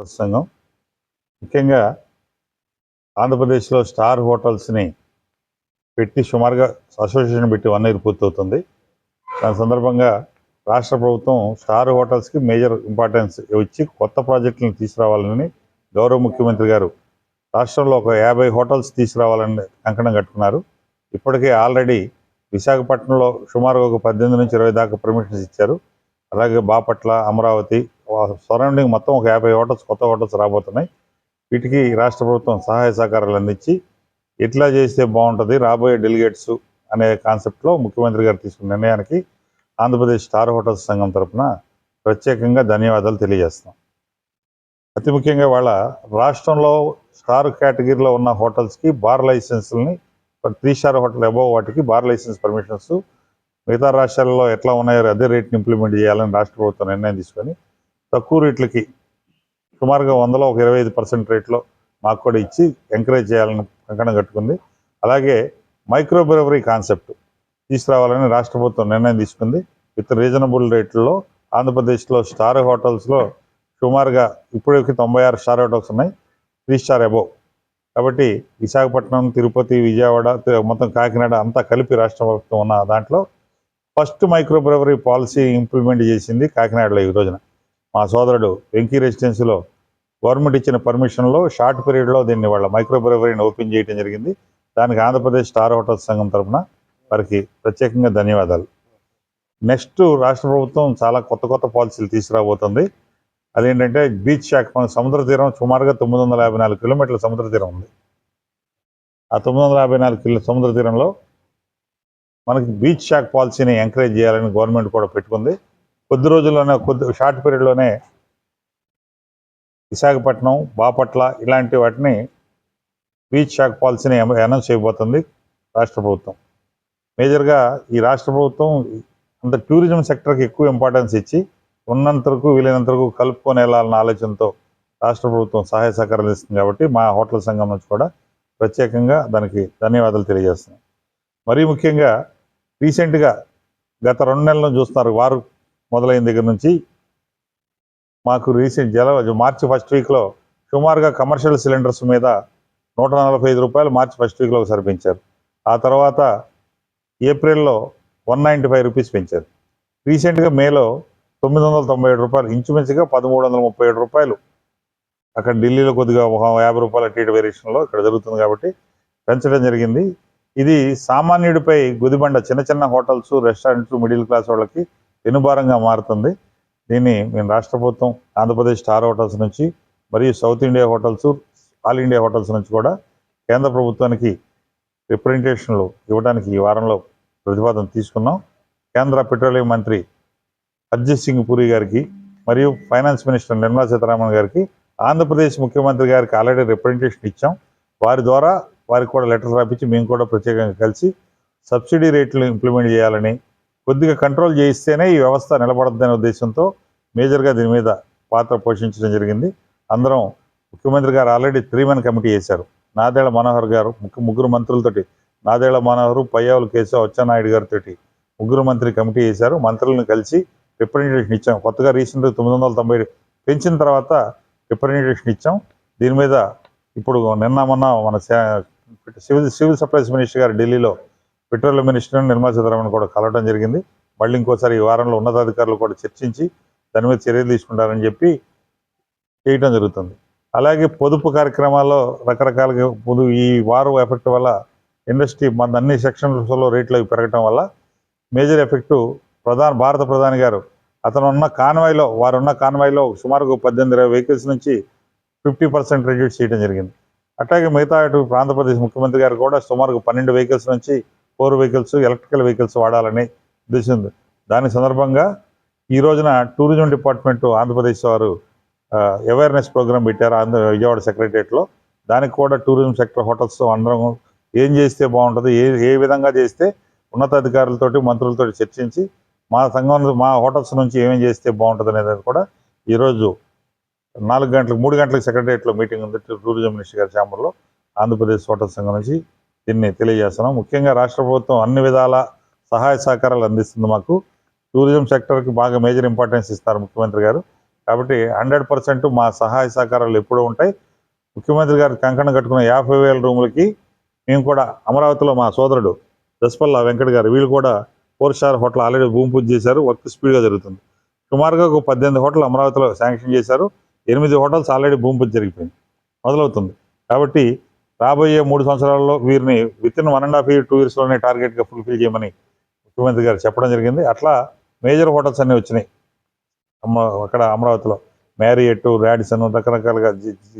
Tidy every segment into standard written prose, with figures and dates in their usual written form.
సంఘం ముఖ్యంగా ఆంధ్రప్రదేశ్లో స్టార్ హోటల్స్ని పెట్టి సుమారుగా అసోసియేషన్ పెట్టి 1 ఇయర్ పూర్తవుతుంది. దాని సందర్భంగా రాష్ట్ర ప్రభుత్వం స్టార్ హోటల్స్కి మేజర్ ఇంపార్టెన్స్ ఇచ్చి కొత్త ప్రాజెక్టులను తీసుకురావాలని గౌరవ ముఖ్యమంత్రి గారు రాష్ట్రంలో ఒక 50 హోటల్స్ తీసుకురావాలని కంకణం కట్టుకున్నారు. ఇప్పటికే ఆల్రెడీ విశాఖపట్నంలో సుమారుగా ఒక 18 నుంచి 20 దాకా పర్మిషన్స్ ఇచ్చారు. అలాగే బాపట్ల, అమరావతి సరౌండింగ్ మొత్తం ఒక 50 హోటల్స్ కొత్త హోటల్స్ రాబోతున్నాయి. వీటికి రాష్ట్ర ప్రభుత్వం సహాయ సహకారాలు అందించి ఎట్లా చేస్తే బాగుంటుంది రాబోయే డెలిగేట్స్ అనే కాన్సెప్ట్లో ముఖ్యమంత్రి గారు తీసుకున్న నిర్ణయానికి ఆంధ్రప్రదేశ్ స్టార్ హోటల్స్ సంఘం తరఫున ప్రత్యేకంగా ధన్యవాదాలు తెలియజేస్తాం. అతి ముఖ్యంగా వాళ్ళ రాష్ట్రంలో స్టార్ కేటగిరీలో ఉన్న హోటల్స్కి బార్ లైసెన్స్ని 3 స్టార్ హోటల్ అబోవ్ వాటికి బార్ లైసెన్స్ పర్మిషన్స్ మిగతా రాష్ట్రాలలో ఎట్లా ఉన్నాయో అదే రేట్ని ఇంప్లిమెంట్ చేయాలని రాష్ట్ర ప్రభుత్వం నిర్ణయం తీసుకొని తక్కువ రేట్లకి సుమారుగా 100లో ఒక 25% రేట్లో మాకు కూడా ఇచ్చి ఎంకరేజ్ చేయాలని కంకణం కట్టుకుంది. అలాగే మైక్రో బ్రెవరీ కాన్సెప్ట్ తీసుకురావాలని రాష్ట్ర ప్రభుత్వం నిర్ణయం తీసుకుంది. విత్ రీజనబుల్ రేట్లలో ఆంధ్రప్రదేశ్లో స్టార్ హోటల్స్లో సుమారుగా ఇప్పటికి 96 స్టార్ హోటల్స్ ఉన్నాయి, 3 స్టార్ అబోవ్. కాబట్టి విశాఖపట్నం, తిరుపతి, విజయవాడ, మొత్తం కాకినాడ అంతా కలిపి రాష్ట్ర ప్రభుత్వం ఉన్న దాంట్లో ఫస్ట్ మైక్రో బ్రెవరీ పాలసీ ఇంప్లిమెంట్ చేసింది కాకినాడలో. ఈ రోజున మా సోదరుడు వెంకీ రెసిడెన్సీలో గవర్నమెంట్ ఇచ్చిన పర్మిషన్లో షార్ట్ పీరియడ్లో దీన్ని వాళ్ళ మైక్రో బ్రెవరీని ఓపెన్ చేయడం జరిగింది. దానికి ఆంధ్రప్రదేశ్ స్టార్ హోటల్స్ సంఘం తరఫున వారికి ప్రత్యేకంగా ధన్యవాదాలు. నెక్స్ట్ రాష్ట్ర ప్రభుత్వం చాలా కొత్త పాలసీలు తీసుకురాబోతుంది. అదేంటంటే బీచ్ శాఖ, మన సముద్ర తీరం సుమారుగా 954 కిలోమీటర్ల సముద్ర తీరం ఉంది. ఆ 954 సముద్ర తీరంలో మనకి బీచ్ శాఖ పాలసీని ఎంకరేజ్ చేయాలని గవర్నమెంట్ కూడా పెట్టుకుంది. కొద్ది రోజుల్లోనే షార్ట్ పీరియడ్లోనే విశాఖపట్నం, బాపట్ల ఇలాంటి వాటిని బీచ్ శాఖ పాలసీని అనౌన్స్ చేయబోతుంది రాష్ట్ర ప్రభుత్వం. మేజర్గా ఈ రాష్ట్ర ప్రభుత్వం అంత టూరిజం సెక్టర్కి ఎక్కువ ఇంపార్టెన్స్ ఇచ్చి ఉన్నంతవరకు వీలైనంతవరకు కలుపుకొని వెళ్ళాలన్న ఆలోచనతో రాష్ట్ర ప్రభుత్వం సహాయ సహకారాలు ఇస్తుంది. కాబట్టి మా హోటల్ సంఘం నుంచి కూడా ప్రత్యేకంగా దానికి ధన్యవాదాలు తెలియజేస్తున్నాం. మరీ ముఖ్యంగా రీసెంట్గా గత 2 నెలలను చూస్తున్నారు, వారు మొదలైన దగ్గర నుంచి మాకు మార్చి ఫస్ట్ వీక్లో సుమారుగా కమర్షియల్ సిలిండర్స్ మీద 145 రూపాయలు మార్చి ఫస్ట్ వీక్లో ఒకసారి పెంచారు. ఆ తర్వాత ఏప్రిల్లో 195 రూపీస్ పెంచారు. రీసెంట్గా మేలో 997 రూపాయలు, ఇంచుమించుగా 1337 రూపాయలు. అక్కడ ఢిల్లీలో కొద్దిగా 50 రూపాయల టీటీ వేరియేషన్లో ఇక్కడ జరుగుతుంది కాబట్టి పెంచడం జరిగింది. ఇది సామాన్యుడిపై గుదిబండ, చిన్న హోటల్స్, రెస్టారెంట్స్, మిడిల్ క్లాస్ వాళ్ళకి వెనుభారంగా మారుతుంది. దీన్ని మేము రాష్ట్ర ప్రభుత్వం ఆంధ్రప్రదేశ్ స్టార్ హోటల్స్ నుంచి మరియు south India hotels, all India hotels నుంచి కూడా కేంద్ర ప్రభుత్వానికి రిప్రజెంటేషన్లు ఇవ్వడానికి ఈ వారంలో ప్రతిపాదన తీసుకున్నాం. కేంద్ర పెట్రోలియం మంత్రి హర్దీప్ సింగ్ పూరి గారికి మరియు ఫైనాన్స్ మినిస్టర్ నిర్మలా సీతారామన్ గారికి, ఆంధ్రప్రదేశ్ ముఖ్యమంత్రి గారికి ఆల్రెడీ రిప్రజెంటేషన్ ఇచ్చాం. వారి ద్వారా వారికి కూడా లెటర్ రాపించి మేము కూడా ప్రత్యేకంగా కలిసి సబ్సిడీ రేట్లు ఇంప్లిమెంట్ చేయాలని, కొద్దిగా కంట్రోల్ చేయిస్తేనే ఈ వ్యవస్థ నిలబడద్దనే ఉద్దేశంతో మేజర్గా దీని మీద పాత్ర పోషించడం జరిగింది. అందరం ముఖ్యమంత్రి గారు ఆల్రెడీ 3 కమిటీ చేశారు. నాదెళ్ల మనోహర్ గారు, ముగ్గురు మంత్రులతోటి, నాదెళ్ల మనోహర్, పయ్యావుల కేశవ్, అచ్చెన్నాయుడు గారితో ముగ్గురు మంత్రి కమిటీ చేశారు. మంత్రులను కలిసి రిప్రజెంటేషన్ ఇచ్చాం. కొత్తగా రీసెంట్గా 990 పెంచిన తర్వాత రిప్రజెంటేషన్ ఇచ్చాం. దీని మీద ఇప్పుడు మొన్న మన సివిల్ సప్లైస్ మినిస్టర్ గారు ఢిల్లీలో పెట్రోలియం మినిస్టర్ నిర్మలా సీతారామన్ కూడా కలవడం జరిగింది. మళ్ళీ ఇంకోసారి ఈ వారంలో ఉన్నతాధికారులు కూడా చర్చించి దాని మీద చర్యలు తీసుకుంటారని చెప్పి చేయటం జరుగుతుంది. అలాగే పొదుపు కార్యక్రమాల్లో రకరకాలుగా ఈ వారు ఎఫెక్ట్ వల్ల ఇండస్ట్రీ మన అన్ని సెక్షన్స్లో రేట్లు పెరగటం వల్ల మేజర్ ఎఫెక్టు భారత ప్రధాని గారు వారున్న కాన్వాయ్లో సుమారుగా 18-20 వెహికల్స్ నుంచి 50% రెడ్యూస్ చేయడం జరిగింది. అట్లాగే మిగతా ఆంధ్రప్రదేశ్ ముఖ్యమంత్రి గారు కూడా సుమారుగా 12 వెహికల్స్ నుంచి 4 వెహికల్స్ ఎలక్ట్రికల్ వెహికల్స్ వాడాలని ఉద్దేశం. దాని సందర్భంగా ఈ రోజున టూరిజం డిపార్ట్మెంట్ ఆంధ్రప్రదేశ్ వారు అవేర్నెస్ ప్రోగ్రామ్ పెట్టారు విజయవాడ సెక్రటరియట్లో. దానికి కూడా టూరిజం సెక్టర్ హోటల్స్ అందరం ఏం చేస్తే బాగుంటుంది, ఏ విధంగా చేస్తే ఉన్నతాధికారులతోటి మంత్రులతో చర్చించి మా హోటల్స్ నుంచి ఏమేం చేస్తే బాగుంటుంది అనేది కూడా ఈరోజు 3 గంటలకు సెక్రటరియట్లో మీటింగ్ ఉంది టూరిజం మినిస్టర్ గారి ఛాంబర్లో. ఆంధ్రప్రదేశ్ హోటల్ సంఘం నుంచి దీన్ని తెలియజేస్తున్నాం. ముఖ్యంగా రాష్ట్ర ప్రభుత్వం అన్ని విధాల సహాయ సహకారాలు అందిస్తుంది. మాకు టూరిజం సెక్టర్కి బాగా మేజర్ ఇంపార్టెన్స్ ఇస్తారు ముఖ్యమంత్రి గారు. కాబట్టి 100% మా సహాయ సహకారాలు ఎప్పుడూ ఉంటాయి. ముఖ్యమంత్రి గారు కంకణం కట్టుకున్న 50,000 రూములకి మేము కూడా అమరావతిలో మా సోదరుడు దసపల్ల వెంకట్ గారు వీళ్ళు కూడా 4 స్టార్ హోటల్ ఆల్రెడీ భూమి పూజ చేశారు. వర్క్ స్పీడ్గా జరుగుతుంది. సుమారుగా ఒక 18 హోటల్ అమరావతిలో శాంక్షన్ చేశారు. 8 హోటల్స్ ఆల్రెడీ భూమి పూజ జరిగిపోయింది, మొదలవుతుంది. కాబట్టి రాబోయే 3 సంవత్సరాల్లో వీరిని వితిన్ 1.5 year 2 yearsలోనే టార్గెట్గా ఫుల్ఫిల్ చేయమని ముఖ్యమంత్రి గారు చెప్పడం జరిగింది. అట్లా మేజర్ హోటల్స్ అన్నీ వచ్చినాయి అక్కడ అమరావతిలో. మ్యారియట్, రాడిసన్, రకరకాలుగా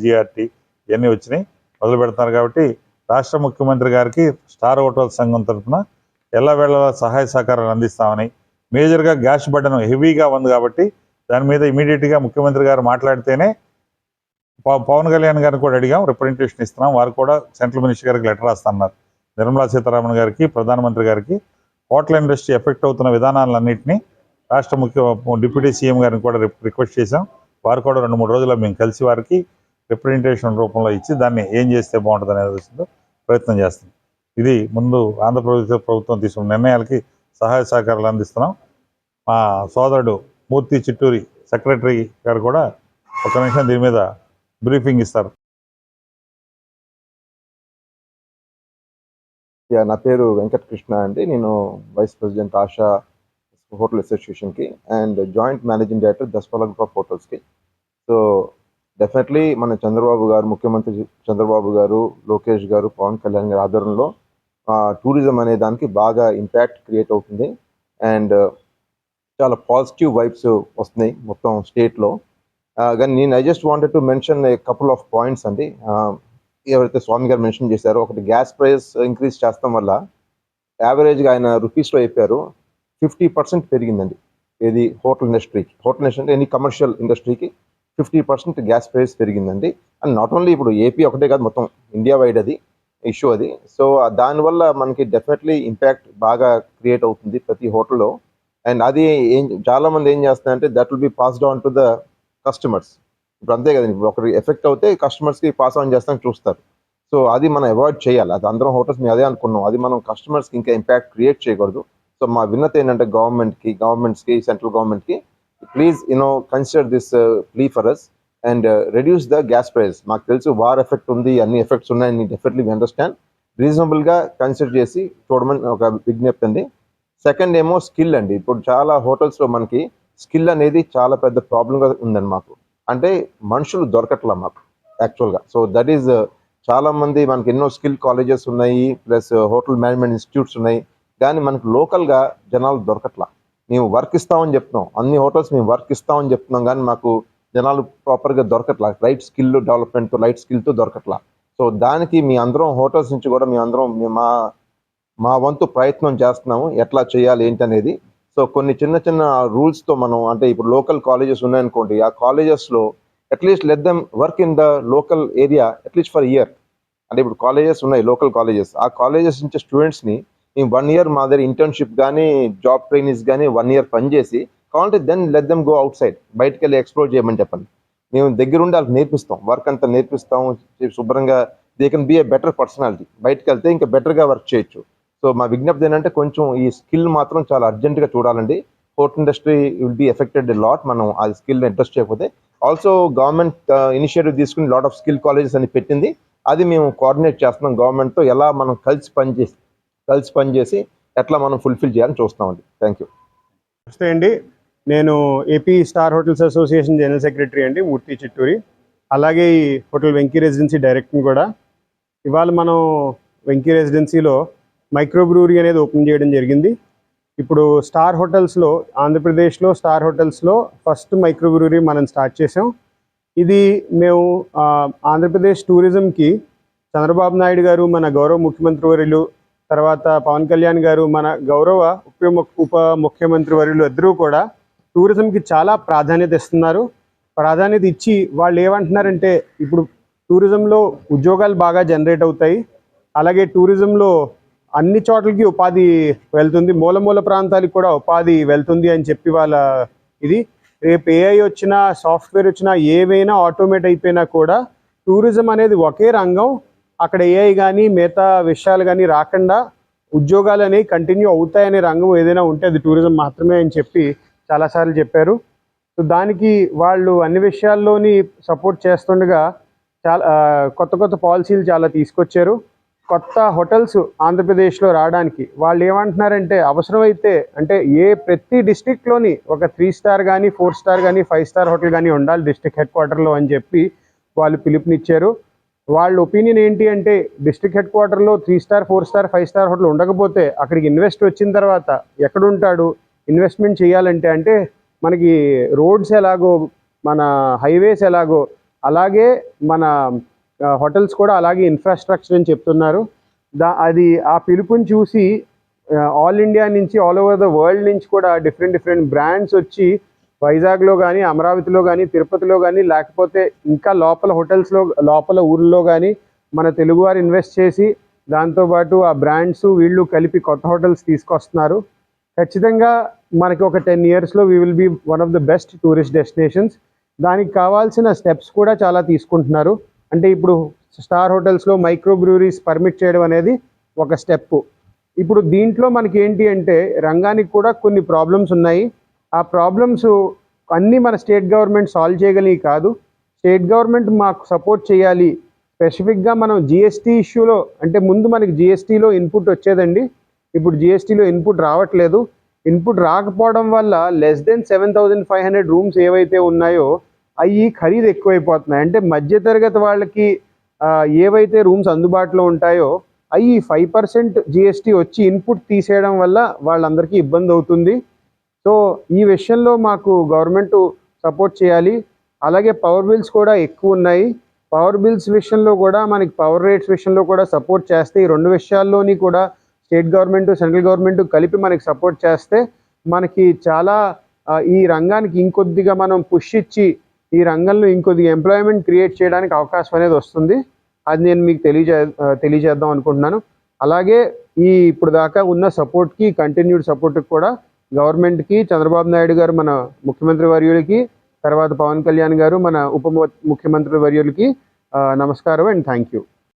జిఆర్టీ ఇవన్నీ వచ్చినాయి, మొదలు పెడుతున్నారు. కాబట్టి రాష్ట్ర ముఖ్యమంత్రి గారికి స్టార్ హోటల్ సంఘం తరఫున ఎల్లవేళ సహాయ సహకారాలు అందిస్తామని, మేజర్గా గ్యాస్ బర్డెన్ హెవీగా ఉంది కాబట్టి దాని మీద ఇమీడియట్గా ముఖ్యమంత్రి గారు మాట్లాడితేనే పవన్ కళ్యాణ్ గారిని కూడా అడిగాం, రిప్రజెంటేషన్ ఇస్తున్నాం. వారు కూడా సెంట్రల్ మినిస్టర్ గారికి లెటర్ రాస్తున్నారు, నిర్మలా సీతారామన్ గారికి, ప్రధానమంత్రి గారికి. హోటల్ ఇండస్ట్రీ ఎఫెక్ట్ అవుతున్న విధానాలన్నింటినీ రాష్ట్ర డిప్యూటీ సీఎం గారిని కూడా రిక్వెస్ట్ చేశాం. వారు కూడా 2-3 రోజుల్లో మేము కలిసి వారికి రిప్రజెంటేషన్ రూపంలో ఇచ్చి దాన్ని ఏం చేస్తే బాగుంటుంది అనేది ప్రయత్నం చేస్తాం. ఇది ముందు ఆంధ్రప్రదేశ్ ప్రభుత్వం తీసుకున్న నిర్ణయాలకి సహాయ సహకారాలు అందిస్తున్నాం. మా సోదరుడు మూర్తి చిట్టూరి సెక్రటరీ గారు కూడా ఒక నిమిషం దీని మీద బ్రీఫింగ్ ఇస్తారు. నా పేరు వెంకటకృష్ణ అండి. నేను వైస్ ప్రెసిడెంట్ ఆశా హోటల్ అసోసియేషన్కి and joint managing director Daspalla group of హోటల్స్కి. సో డెఫినెట్లీ మన చంద్రబాబు గారు, ముఖ్యమంత్రి చంద్రబాబు గారు, లోకేష్ గారు, పవన్ కళ్యాణ్ గారి ఆధ్వర్యంలో టూరిజం అనే దానికి బాగా ఇంపాక్ట్ క్రియేట్ అవుతుంది అండ్ చాలా పాజిటివ్ వైబ్స్ వస్తున్నాయి మొత్తం స్టేట్లో. కానీ నేను I just wanted to mention a couple of points అండి. ఎవరైతే స్వామి గారు మెన్షన్ చేశారో, ఒకటి గ్యాస్ ప్రైస్ ఇంక్రీజ్ చేస్తాం వల్ల యావరేజ్గా ఆయన రూపీస్లో అయిపోయారు 50% పెరిగిందండి. ఇది హోటల్ ఇండస్ట్రీకి, హోటల్ ఇండస్ట్రీ అంటే ఎనీ కమర్షియల్ ఇండస్ట్రీకి 50% గ్యాస్ ప్రైస్ పెరిగిందండి. అండ్ నాట్ ఓన్లీ ఇప్పుడు ఏపీ ఒకటే కాదు, మొత్తం ఇండియా వైడ్ అది ఇష్యూ అది. సో దానివల్ల మనకి డెఫినెట్లీ ఇంపాక్ట్ బాగా క్రియేట్ అవుతుంది ప్రతి హోటల్లో. అండ్ అది చాలామంది ఏం చేస్తున్నారంటే that will be passed on to the customers. ఇప్పుడు అంతే కదండి, ఇప్పుడు ఒకరికి ఎఫెక్ట్ అవుతే కస్టమర్స్కి పాస్ ఆన్ చేస్తాను చూస్తారు. సో అది మనం అవాయిడ్ చేయాలి. అది అందరం హోటల్స్ మేము అదే అనుకున్నాం, అది మనం కస్టమర్స్కి ఇంకా ఇంపాక్ట్ క్రియేట్ చేయకూడదు. సో మా విన్నత ఏంటంటే గవర్నమెంట్స్కి, సెంట్రల్ గవర్నమెంట్కి, please consider this plea for us and reduce the gas price. మాకు తెలుసు వార్ ఎఫెక్ట్ ఉంది, అన్ని ఎఫెక్ట్స్ ఉన్నాయని డెఫినెట్లీ వి అండర్స్టాండ్. రీజనబుల్గా కన్సిడర్ చేసి చూడమని ఒక విజ్ఞప్తి అండి. సెకండ్ ఏమో స్కిల్ అండి. ఇప్పుడు చాలా హోటల్స్లో మనకి స్కిల్ అనేది చాలా పెద్ద ప్రాబ్లంగా ఉందండి మాకు. అంటే మనుషులు దొరకట్లా మాకు యాక్చువల్గా. సో దట్ ఈజ్ చాలామంది మనకి ఎన్నో స్కిల్ కాలేజెస్ ఉన్నాయి, ప్లస్ హోటల్ మేనేజ్మెంట్ ఇన్స్టిట్యూట్స్ ఉన్నాయి, కానీ మనకు లోకల్గా జనాలు దొరకట్లా. మేము వర్క్ ఇస్తామని చెప్తున్నాం, అన్ని హోటల్స్ మేము వర్క్ ఇస్తామని చెప్తున్నాం, కానీ మాకు జనాలు ప్రాపర్గా దొరకట్లా, రైట్ స్కిల్ డెవలప్మెంట్తో, రైట్ స్కిల్తో దొరకట్లా. సో దానికి మీ అందరం హోటల్స్ నుంచి కూడా మా వంతు ప్రయత్నం చేస్తున్నాము, ఎట్లా చేయాలి ఏంటి అనేది. సో కొన్ని చిన్న రూల్స్తో మనం, అంటే ఇప్పుడు లోకల్ కాలేజెస్ ఉన్నాయనుకోండి, ఆ కాలేజెస్లో at least let them work in the local area at least for year. అంటే ఇప్పుడు కాలేజెస్ ఉన్నాయి, లోకల్ కాలేజెస్, ఆ కాలేజెస్ నుంచి స్టూడెంట్స్ని మేము 1 year మా దగ్గర ఇంటర్న్షిప్ కానీ, జాబ్ ట్రైనింగ్స్ కానీ 1 year పనిచేసి కావాలంటే then let them go outside, బయటకు వెళ్ళి ఎక్స్ప్లోర్ చేయమని చెప్పండి. మేము దగ్గరుండి వాళ్ళకి నేర్పిస్తాం, వర్క్ అంతా నేర్పిస్తాం శుభ్రంగా. They can be a better personality, బయటకు వెళ్తే ఇంకా బెటర్గా వర్క్ చేయొచ్చు. సో మా విజ్ఞప్తి ఏంటంటే కొంచెం ఈ స్కిల్ మాత్రం చాలా అర్జెంటుగా చూడాలండి. Hotel industry will be affected a lot మనం ఆ స్కిల్ అడ్రస్ చేయకపోతే. ఆల్సో గవర్నమెంట్ ఇనిషియేటివ్ తీసుకుని లాట్ ఆఫ్ స్కిల్ కాలేజెస్ అని పెట్టింది, అది మేము కోఆర్డినేట్ చేస్తున్నాం గవర్నమెంట్తో. ఎలా మనం కలిసి పనిచేసి ఎట్లా మనం ఫుల్ఫిల్ చేయాలని చూస్తున్నామండి. Thank you. నమస్తే అండి, నేను AP star hotels association general secretary అండి, మూర్తి చిట్టూరి. అలాగే ఈ హోటల్ వెంకీ రెసిడెన్సీ డైరెక్టర్ని కూడా. ఇవాళ మనం వెంకీ రెసిడెన్సీలో మైక్రో బ్రూవరీ అనేది ఓపెన్ చేయడం జరిగింది. ఇప్పుడు స్టార్ హోటల్స్లో, ఆంధ్రప్రదేశ్లో స్టార్ హోటల్స్లో ఫస్ట్ మైక్రో బ్రూవరీ మనం స్టార్ట్ చేసాం. ఇది మేము ఆంధ్రప్రదేశ్ టూరిజంకి చంద్రబాబు నాయుడు గారు, మన గౌరవ ముఖ్యమంత్రి వర్యులు, తర్వాత పవన్ కళ్యాణ్ గారు, మన గౌరవ ఉప ముఖ్యమంత్రి వర్యులు ఇద్దరూ కూడా టూరిజంకి చాలా ప్రాధాన్యత ఇస్తున్నారు. ప్రాధాన్యత ఇచ్చి వాళ్ళు ఏమంటున్నారంటే, ఇప్పుడు టూరిజంలో ఉద్యోగాలు బాగా జనరేట్ అవుతాయి, అలాగే టూరిజంలో అన్ని చోట్లకి ఉపాధి వెళ్తుంది, మూల ప్రాంతాలకు కూడా ఉపాధి వెళ్తుంది అని చెప్పి వాళ్ళ ఇది. రేపు ఏఐ వచ్చినా, సాఫ్ట్వేర్ వచ్చినా, ఏవైనా ఆటోమేట్ అయిపోయినా కూడా టూరిజం అనేది ఒకే రంగం, అక్కడ ఏఐ కానీ మిగతా విషయాలు కానీ రాకుండా ఉద్యోగాలు అనేవి కంటిన్యూ అవుతాయనే రంగం ఏదైనా ఉంటే అది టూరిజం మాత్రమే అని చెప్పి చాలాసార్లు చెప్పారు. సో దానికి వాళ్ళు అన్ని విషయాల్లోని సపోర్ట్ చేస్తుండగా చాలా కొత్త కొత్త పాలసీలు చాలా తీసుకొచ్చారు. కొత్త హోటల్స్ ఆంధ్రప్రదేశ్లో రావడానికి వాళ్ళు ఏమంటున్నారంటే అవసరమైతే అంటే ప్రతి డిస్ట్రిక్ట్లోని ఒక 3 స్టార్ కానీ 4 స్టార్ కానీ 5 స్టార్ హోటల్ కానీ ఉండాలి డిస్ట్రిక్ట్ హెడ్ క్వార్టర్లో అని చెప్పి వాళ్ళు పిలుపునిచ్చారు. వాళ్ళ ఒపీనియన్ ఏంటి అంటే డిస్ట్రిక్ట్ హెడ్ క్వార్టర్లో 3 స్టార్ 4 స్టార్ 5 స్టార్ హోటల్ ఉండకపోతే అక్కడికి ఇన్వెస్ట్ వచ్చిన తర్వాత ఎక్కడుంటాడు ఇన్వెస్ట్మెంట్ చేయాలంటే అంటే మనకి రోడ్స్ ఎలాగో మన హైవేస్ ఎలాగో అలాగే మన హోటల్స్ కూడా అలాగే ఇన్ఫ్రాస్ట్రక్చర్ అని చెప్తున్నారు. అది ఆ పిలుపుని చూసి ఆల్ ఇండియా నుంచి ఆల్ ఓవర్ ద వరల్డ్ నుంచి కూడా డిఫరెంట్ బ్రాండ్స్ వచ్చి వైజాగ్లో కానీ అమరావతిలో కానీ తిరుపతిలో కానీ లేకపోతే ఇంకా లోపల హోటల్స్లో లోపల ఊర్లో కానీ మన తెలుగువారు ఇన్వెస్ట్ చేసి దాంతోపాటు ఆ బ్రాండ్స్ వీళ్ళు కలిపి కొత్త హోటల్స్ తీసుకొస్తున్నారు. ఖచ్చితంగా మనకి ఒక 10 yearsలో we will be one of the best tourist destinations. దానికి కావాల్సిన స్టెప్స్ కూడా చాలా తీసుకుంటున్నారు. అంటే ఇప్పుడు స్టార్ హోటల్స్లో మైక్రో బ్రూవరీస్ పర్మిట్ చేయడం అనేది ఒక స్టెప్. ఇప్పుడు దీంట్లో మనకి ఏంటి అంటే రంగానికి కూడా కొన్ని ప్రాబ్లమ్స్ ఉన్నాయి. ఆ ప్రాబ్లమ్స్ అన్నీ మన స్టేట్ గవర్నమెంట్ సాల్వ్ చేయగలిగి కాదు. స్టేట్ గవర్నమెంట్ మాకు సపోర్ట్ చేయాలి. స్పెసిఫిక్గా మనం జిఎస్టీ ఇష్యూలో అంటే ముందు మనకి జిఎస్టీలో ఇన్పుట్ వచ్చేదండి, ఇప్పుడు జిఎస్టీలో ఇన్పుట్ రావట్లేదు. ఇన్పుట్ రాకపోవడం వల్ల లెస్ దెన్ 7,500 రూమ్స్ ఏవైతే ఉన్నాయో అవి ఖరీదు ఎక్కువైపోతున్నాయి. అంటే మధ్యతరగతి వాళ్ళకి ఏవైతే రూమ్స్ అందుబాటులో ఉంటాయో అవి 5% జిఎస్టీ వచ్చి ఇన్పుట్ తీసేయడం వల్ల వాళ్ళందరికీ ఇబ్బంది అవుతుంది. సో ఈ విషయంలో మాకు గవర్నమెంట్ సపోర్ట్ చేయాలి. అలాగే పవర్ బిల్స్ కూడా ఎక్కువ ఉన్నాయి. పవర్ బిల్స్ విషయంలో కూడా మనకి పవర్ రేట్స్ విషయంలో కూడా సపోర్ట్ చేస్తే ఈ 2 విషయాల్లోని కూడా స్టేట్ గవర్నమెంట్ సెంట్రల్ గవర్నమెంట్ కలిపి మనకి సపోర్ట్ చేస్తే మనకి చాలా ఈ రంగానికి ఇంకొద్దిగా మనం పుష్ ఇచ్చి ఈ రంగంలో ఇంకొద్దిగా ఎంప్లాయ్మెంట్ క్రియేట్ చేయడానికి అవకాశం అనేది వస్తుంది. అది నేను మీకు తెలియజేద్దాం అనుకుంటున్నాను. అలాగే ఇప్పుడు దాకా ఉన్న సపోర్ట్కి కంటిన్యూడ్ సపోర్ట్కి కూడా గవర్నమెంట్కి చంద్రబాబు నాయుడు గారు మన ముఖ్యమంత్రి వర్యులకి తర్వాత పవన్ కళ్యాణ్ గారు మన ఉప ముఖ్యమంత్రి వర్యులకి నమస్కారం అండ్ థ్యాంక్ యూ.